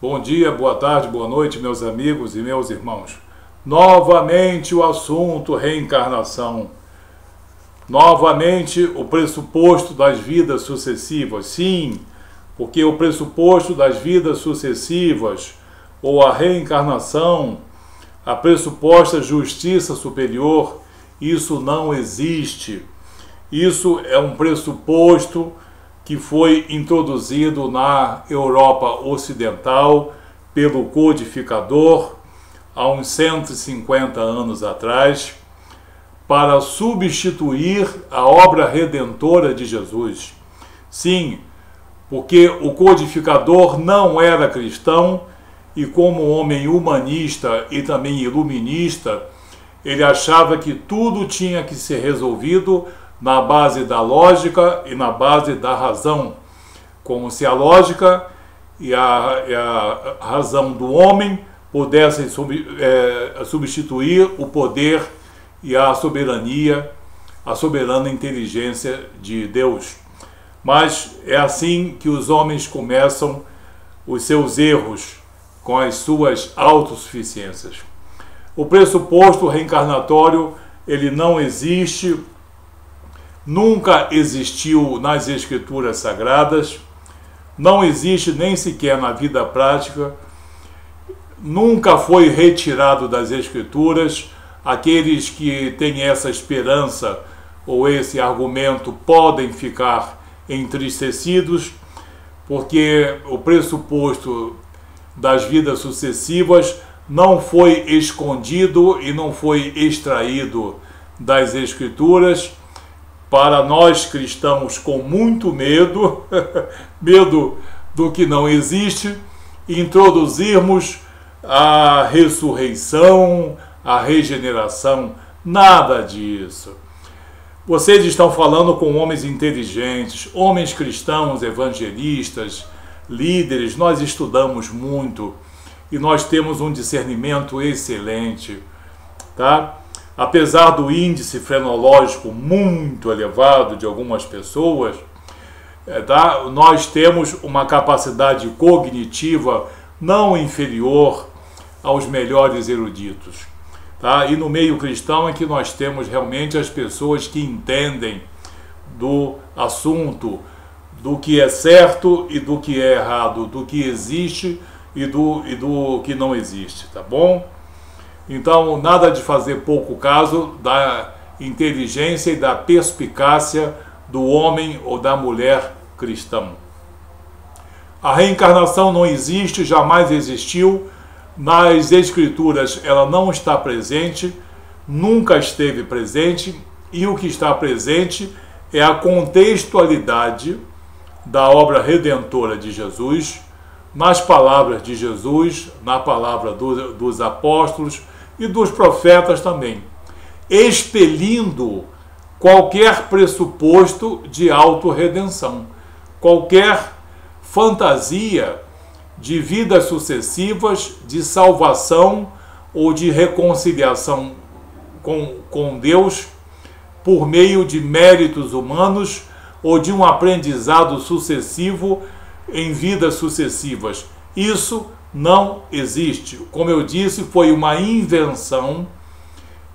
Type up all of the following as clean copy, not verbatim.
Bom dia, boa tarde, boa noite, meus amigos e meus irmãos. Novamente o assunto reencarnação. Novamente o pressuposto das vidas sucessivas. Sim, porque o pressuposto das vidas sucessivas, ou a reencarnação, a pressuposta justiça superior, isso não existe. Isso é um pressuposto que foi introduzido na Europa Ocidental pelo codificador há uns 150 anos atrás, para substituir a obra redentora de Jesus. Sim, porque o codificador não era cristão e, como homem humanista e também iluminista, ele achava que tudo tinha que ser resolvido na base da lógica e na base da razão, como se a lógica e a razão do homem pudessem substituir o poder e a soberania, a soberana inteligência de Deus. Mas é assim que os homens começam os seus erros, com as suas autossuficiências. O pressuposto reencarnatório, ele não existe, nunca existiu nas Escrituras Sagradas, não existe nem sequer na vida prática, nunca foi retirado das Escrituras. Aqueles que têm essa esperança ou esse argumento podem ficar entristecidos, porque o pressuposto das vidas sucessivas não foi escondido e não foi extraído das Escrituras. Para nós cristãos com muito medo, medo do que não existe, introduzirmos a ressurreição, a regeneração, nada disso. Vocês estão falando com homens inteligentes, homens cristãos, evangelistas, líderes. Nós estudamos muito e nós temos um discernimento excelente, tá? Apesar do índice frenológico muito elevado de algumas pessoas, tá? Nós temos uma capacidade cognitiva não inferior aos melhores eruditos. Tá? E no meio cristão é que nós temos realmente as pessoas que entendem do assunto, do que é certo e do que é errado, do que existe e do que não existe, tá bom? Então, nada de fazer pouco caso da inteligência e da perspicácia do homem ou da mulher cristão. A reencarnação não existe, jamais existiu. Nas Escrituras ela não está presente, nunca esteve presente, e o que está presente é a contextualidade da obra redentora de Jesus, nas palavras de Jesus, na palavra dos apóstolos e dos profetas também, expelindo qualquer pressuposto de autorredenção, qualquer fantasia de vidas sucessivas, de salvação ou de reconciliação com Deus por meio de méritos humanos ou de um aprendizado sucessivo em vidas sucessivas. Isso não existe. Como eu disse, foi uma invenção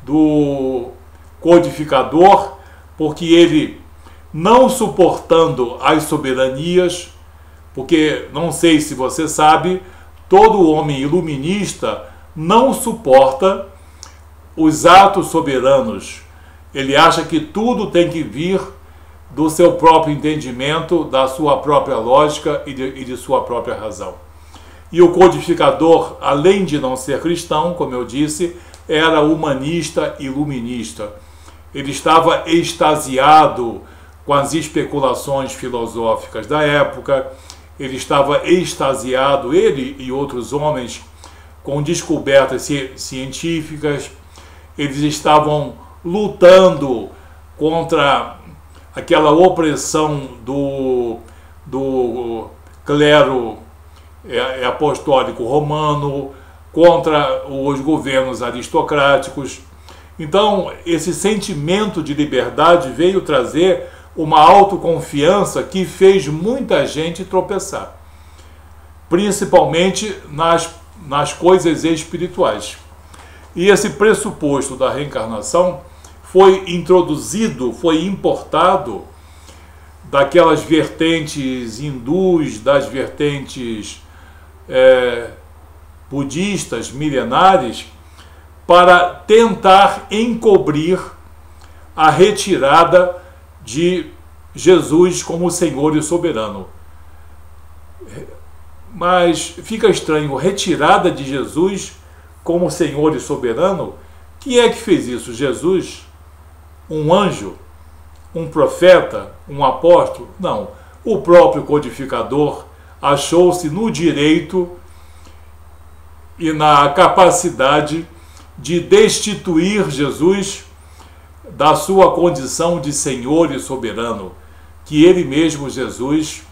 do codificador, porque ele, não suportando as soberanias, porque, não sei se você sabe, todo homem iluminista não suporta os atos soberanos. Ele acha que tudo tem que vir do seu próprio entendimento, da sua própria lógica e de sua própria razão. E o codificador, além de não ser cristão, como eu disse, era humanista e iluminista. Ele estava extasiado com as especulações filosóficas da época. Ele estava extasiado, ele e outros homens, com descobertas científicas. Eles estavam lutando contra aquela opressão do clero apostólico romano, contra os governos aristocráticos. Então, esse sentimento de liberdade veio trazer uma autoconfiança que fez muita gente tropeçar. principalmente nas coisas espirituais. E esse pressuposto da reencarnação foi introduzido, foi importado daquelas vertentes hindus, das vertentes budistas milenares, para tentar encobrir a retirada de Jesus como Senhor e soberano. Mas fica estranho, retirada de Jesus como Senhor e soberano? Quem é que fez isso? Jesus? Um anjo? Um profeta? Um apóstolo? Não. O próprio codificador achou-se no direito e na capacidade de destituir Jesus da sua condição de Senhor e soberano, que ele mesmo, Jesus,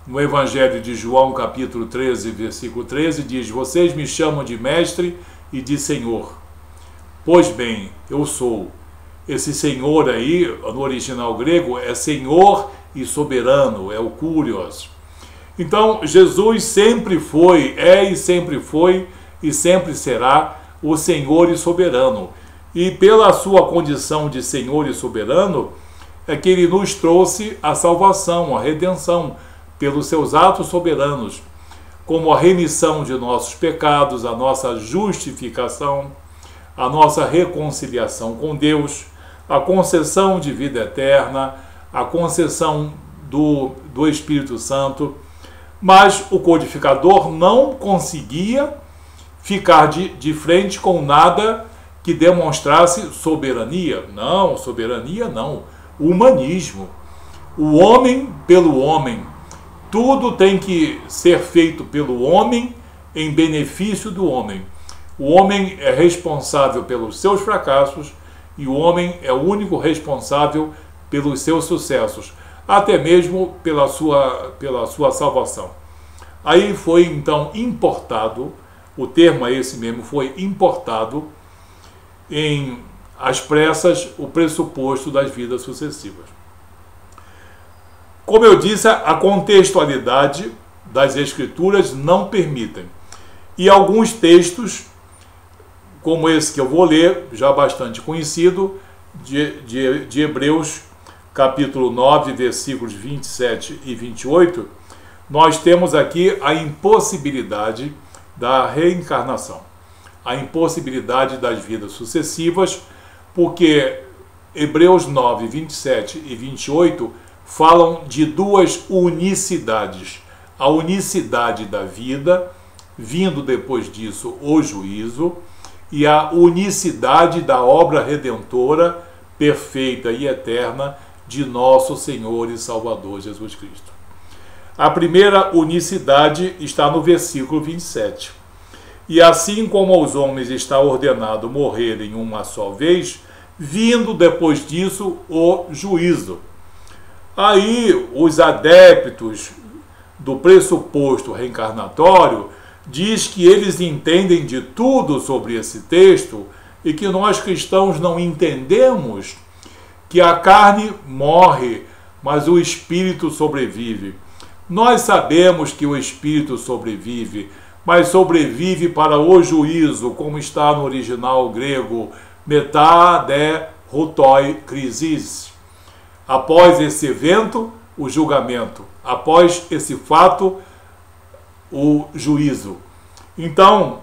no Evangelho de João, capítulo 13, versículo 13, diz: vocês me chamam de mestre e de Senhor. Pois bem, eu sou. Esse Senhor aí, no original grego, é Senhor e soberano, é o Kurios. Então, Jesus sempre foi, e sempre será o Senhor e soberano. E pela sua condição de Senhor e soberano, é que ele nos trouxe a salvação, a redenção, pelos seus atos soberanos, como a remissão de nossos pecados, a nossa justificação, a nossa reconciliação com Deus, a concessão de vida eterna, a concessão do Espírito Santo. Mas o codificador não conseguia ficar de frente com nada que demonstrasse soberania. Não, soberania não. Humanismo. O homem pelo homem. Tudo tem que ser feito pelo homem em benefício do homem. O homem é responsável pelos seus fracassos e o homem é o único responsável pelos seus sucessos, até mesmo pela sua salvação. Aí foi então importado, o termo é esse mesmo, foi importado em às pressas o pressuposto das vidas sucessivas. Como eu disse, a contextualidade das Escrituras não permitem. E alguns textos, como esse que eu vou ler, já bastante conhecido, de Hebreus, capítulo 9, versículos 27 e 28, nós temos aqui a impossibilidade da reencarnação, a impossibilidade das vidas sucessivas, porque Hebreus 9, 27 e 28 falam de duas unicidades. A unicidade da vida, vindo depois disso o juízo, e a unicidade da obra redentora, perfeita e eterna de nosso Senhor e Salvador Jesus Cristo. A primeira unicidade está no versículo 27. E assim como aos homens está ordenado morrerem uma só vez, vindo depois disso o juízo. Aí os adeptos do pressuposto reencarnatório diz que eles entendem de tudo sobre esse texto e que nós cristãos não entendemos que a carne morre, mas o espírito sobrevive. Nós sabemos que o espírito sobrevive, mas sobrevive para o juízo, como está no original grego, metá de rutoi crisis. Após esse evento, o julgamento. Após esse fato, o juízo. Então,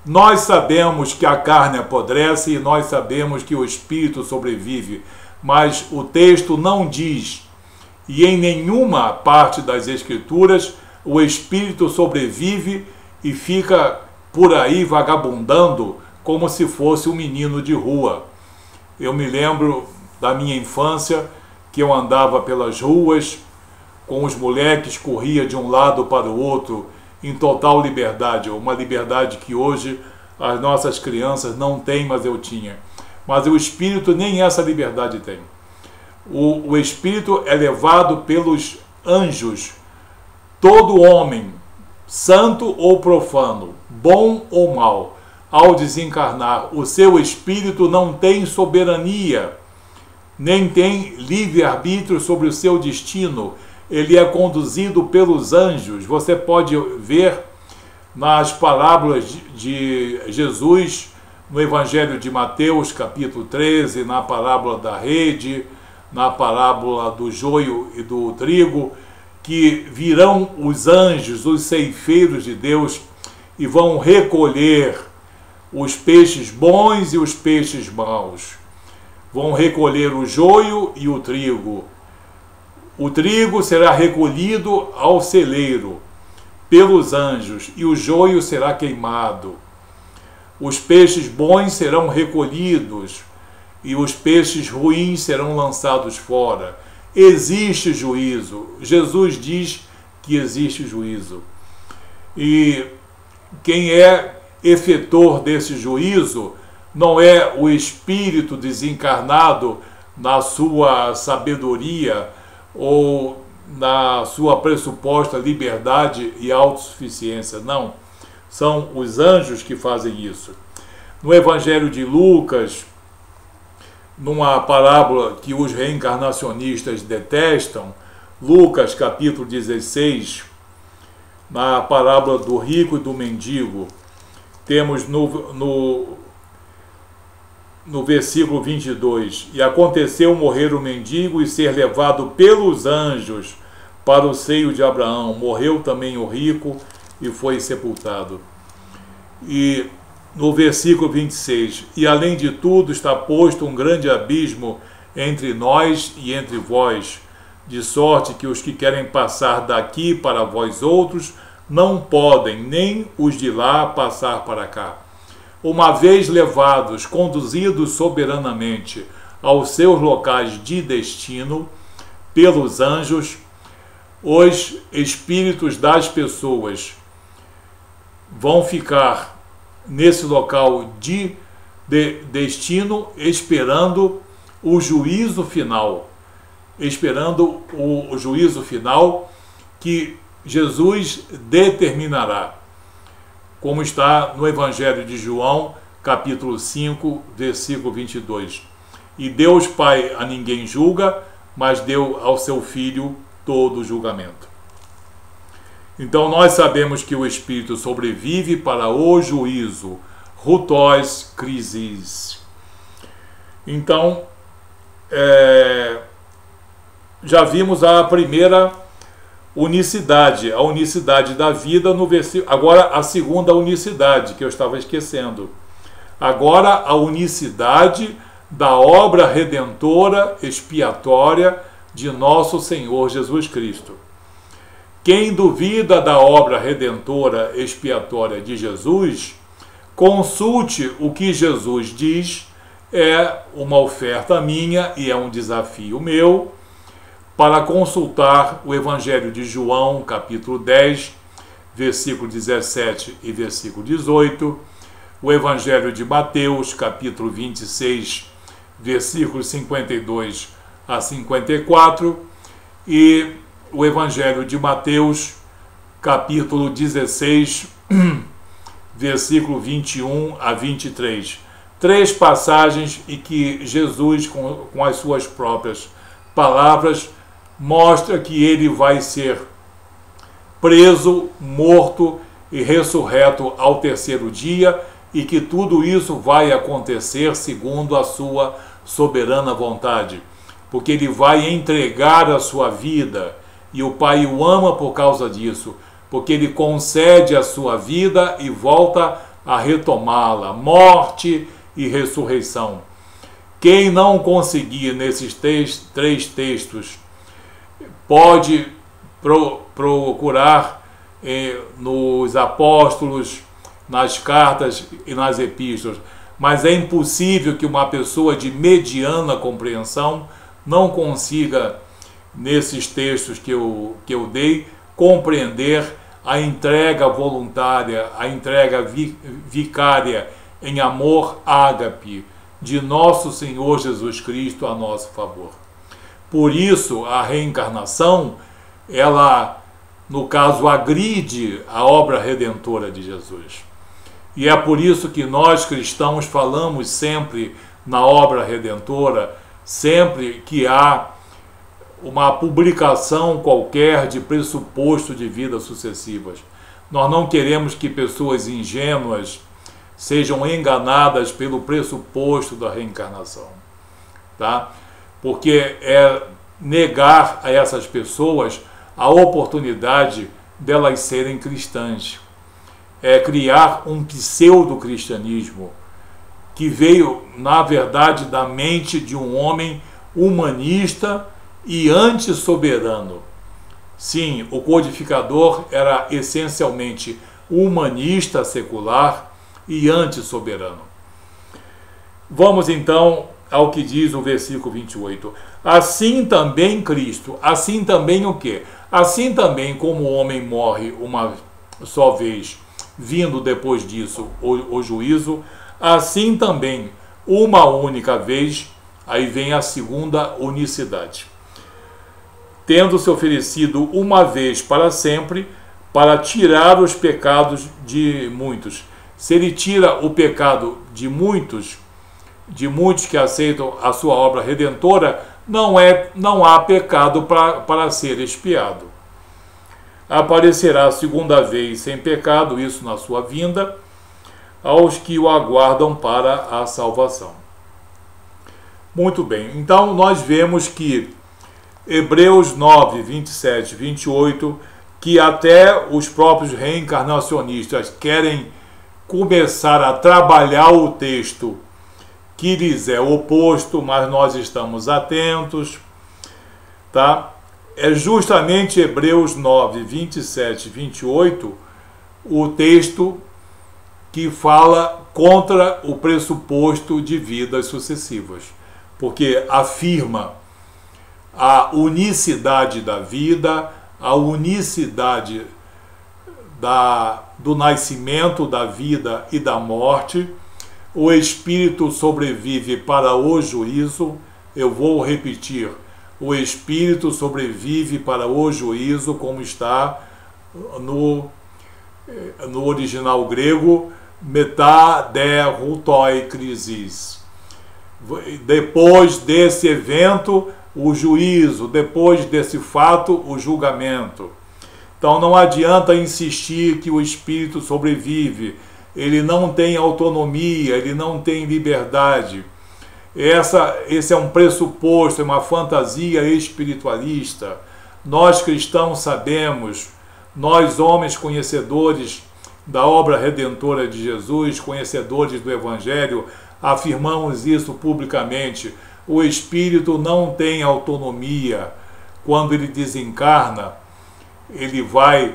nós sabemos que a carne apodrece e nós sabemos que o espírito sobrevive, mas o texto não diz, e em nenhuma parte das Escrituras, o espírito sobrevive e fica por aí vagabundando como se fosse um menino de rua. Eu me lembro da minha infância, que eu andava pelas ruas com os moleques, corria de um lado para o outro em total liberdade, uma liberdade que hoje as nossas crianças não têm, mas eu tinha. Mas o espírito nem essa liberdade tem. O espírito é levado pelos anjos. Todo homem, santo ou profano, bom ou mau, ao desencarnar, o seu espírito não tem soberania, nem tem livre-arbítrio sobre o seu destino. ele é conduzido pelos anjos. Você pode ver nas parábolas de Jesus, no Evangelho de Mateus, capítulo 13, na parábola da rede, na parábola do joio e do trigo, que virão os anjos, os ceifeiros de Deus, e vão recolher os peixes bons e os peixes maus. Vão recolher o joio e o trigo. O trigo será recolhido ao celeiro pelos anjos, e o joio será queimado. Os peixes bons serão recolhidos, e os peixes ruins serão lançados fora. Existe juízo. Jesus diz que existe juízo. E quem é efetor desse juízo não é o espírito desencarnado na sua sabedoria ou na sua pressuposta liberdade e autossuficiência. Não. São os anjos que fazem isso. No Evangelho de Lucas, numa parábola que os reencarnacionistas detestam, Lucas capítulo 16, na parábola do rico e do mendigo, temos no versículo 22, e aconteceu morrer o mendigo e ser levado pelos anjos para o seio de Abraão. Morreu também o rico e foi sepultado. E no versículo 26, e além de tudo está posto um grande abismo entre nós e entre vós, de sorte que os que querem passar daqui para vós outros não podem, nem os de lá passar para cá. Uma vez levados, conduzidos soberanamente aos seus locais de destino pelos anjos, os espíritos das pessoas vão ficar nesse local de destino, esperando o juízo final, esperando o juízo final que Jesus determinará, como está no Evangelho de João, capítulo 5, versículo 22. E Deus Pai a ninguém julga, mas deu ao seu Filho todo o julgamento. Então nós sabemos que o Espírito sobrevive para o juízo, rutós crisis. Então, já vimos a primeira unicidade, a unicidade da vida no versículo. Agora a segunda unicidade, que eu estava esquecendo. Agora a unicidade da obra redentora expiatória de nosso Senhor Jesus Cristo. Quem duvida da obra redentora expiatória de Jesus, consulte o que Jesus diz, é uma oferta minha e é um desafio meu, para consultar o Evangelho de João, capítulo 10, versículo 17 e versículo 18, o Evangelho de Mateus, capítulo 26, versículos 52 a 54, e o Evangelho de Mateus, capítulo 16, versículo 21 a 23. Três passagens em que Jesus, com as suas próprias palavras, mostra que ele vai ser preso, morto e ressurreto ao terceiro dia, e que tudo isso vai acontecer segundo a sua soberana vontade, porque ele vai entregar a sua vida, e o Pai o ama por causa disso, porque ele concede a sua vida e volta a retomá-la, morte e ressurreição. Quem não conseguir nesses três textos pode procurar nos apóstolos, nas cartas e nas epístolas, mas é impossível que uma pessoa de mediana compreensão não consiga, nesses textos que eu dei, compreender a entrega voluntária, a entrega vicária em amor ágape de nosso Senhor Jesus Cristo a nosso favor. Por isso, a reencarnação, ela, no caso, agride a obra redentora de Jesus. E é por isso que nós cristãos falamos sempre na obra redentora, sempre que há uma publicação qualquer de pressuposto de vidas sucessivas. Nós não queremos que pessoas ingênuas sejam enganadas pelo pressuposto da reencarnação, tá? Porque é negar a essas pessoas a oportunidade delas serem cristãs. É criar um pseudo-cristianismo que veio, na verdade, da mente de um homem humanista e antissoberano. Sim, o codificador era essencialmente humanista secular e antissoberano. Vamos então ao que diz o versículo 28. Assim também Cristo, assim também o quê? Assim também como o homem morre uma só vez, vindo depois disso o juízo, assim também uma única vez, aí vem a segunda unicidade. Tendo-se oferecido uma vez para sempre, para tirar os pecados de muitos. Se ele tira o pecado de muitos que aceitam a sua obra redentora, não há pecado para ser expiado. Aparecerá a segunda vez sem pecado, isso na sua vinda, aos que o aguardam para a salvação. Muito bem, então nós vemos que Hebreus 9, 27 e 28, que até os próprios reencarnacionistas querem começar a trabalhar o texto que lhes é oposto, mas nós estamos atentos, tá? É justamente Hebreus 9, 27 e 28 o texto que fala contra o pressuposto de vidas sucessivas, porque afirma a unicidade da vida, a unicidade do nascimento, da vida e da morte. O espírito sobrevive para o juízo. Eu vou repetir: o espírito sobrevive para o juízo, como está no original grego, metaderutoi crisis. Depois desse evento, o juízo, depois desse fato, o julgamento. Então não adianta insistir que o espírito sobrevive, ele não tem autonomia, ele não tem liberdade. Esse é um pressuposto, é uma fantasia espiritualista. Nós cristãos sabemos, nós homens conhecedores da obra redentora de Jesus, conhecedores do Evangelho, afirmamos isso publicamente. O espírito não tem autonomia. Quando ele desencarna, ele vai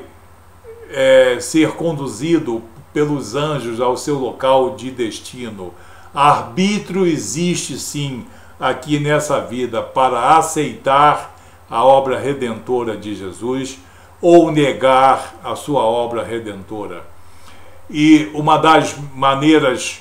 ser conduzido pelos anjos ao seu local de destino. Arbítrio existe sim aqui nessa vida para aceitar a obra redentora de Jesus ou negar a sua obra redentora. E uma das maneiras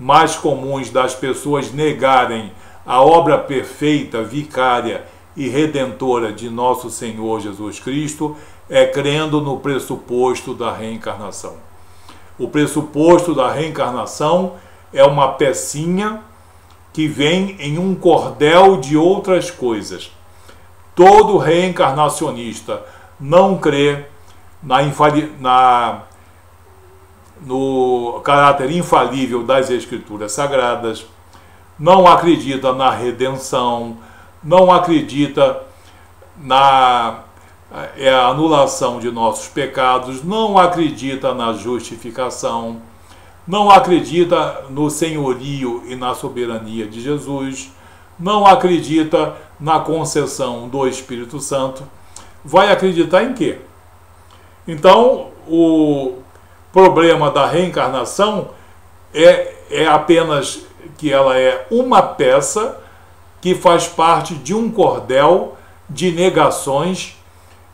mais comuns das pessoas negarem a obra perfeita, vicária e redentora de nosso Senhor Jesus Cristo é crendo no pressuposto da reencarnação. O pressuposto da reencarnação é uma pecinha que vem em um cordel de outras coisas. Todo reencarnacionista não crê no caráter infalível das Escrituras Sagradas, não acredita na redenção, não acredita na anulação de nossos pecados, não acredita na justificação, não acredita no senhorio e na soberania de Jesus, não acredita na concessão do Espírito Santo. Vai acreditar em quê? Então, o problema da reencarnação é apenas que ela é uma peça que faz parte de um cordel de negações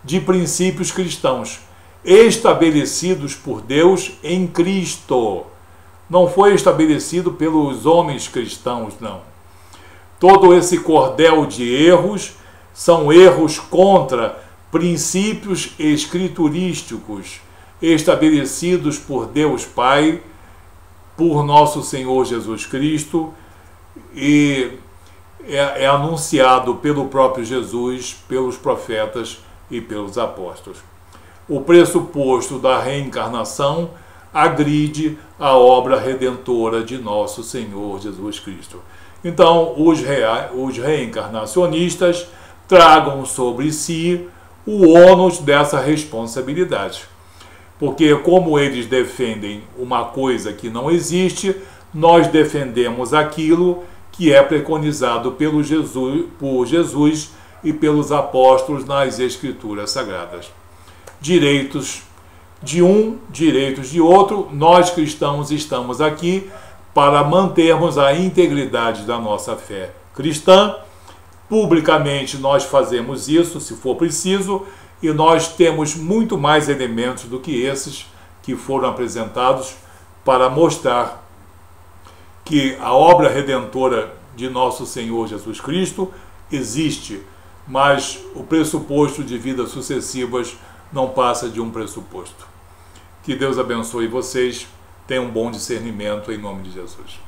de princípios cristãos estabelecidos por Deus em Cristo. Não foi estabelecido pelos homens cristãos, não. Todo esse cordel de erros são erros contra princípios escriturísticos estabelecidos por Deus Pai, por nosso Senhor Jesus Cristo, e é anunciado pelo próprio Jesus, pelos profetas e pelos apóstolos. O pressuposto da reencarnação agride a obra redentora de nosso Senhor Jesus Cristo. Então, os reencarnacionistas tragam sobre si o ônus dessa responsabilidade. Porque, como eles defendem uma coisa que não existe, nós defendemos aquilo que é preconizado por Jesus e pelos apóstolos nas Escrituras Sagradas. Direitos de um, direitos de outro, nós cristãos estamos aqui para mantermos a integridade da nossa fé cristã. Publicamente nós fazemos isso, se for preciso, e nós temos muito mais elementos do que esses que foram apresentados para mostrar que a obra redentora de nosso Senhor Jesus Cristo existe, mas o pressuposto de vidas sucessivas não passa de um pressuposto. Que Deus abençoe vocês, tenham um bom discernimento em nome de Jesus.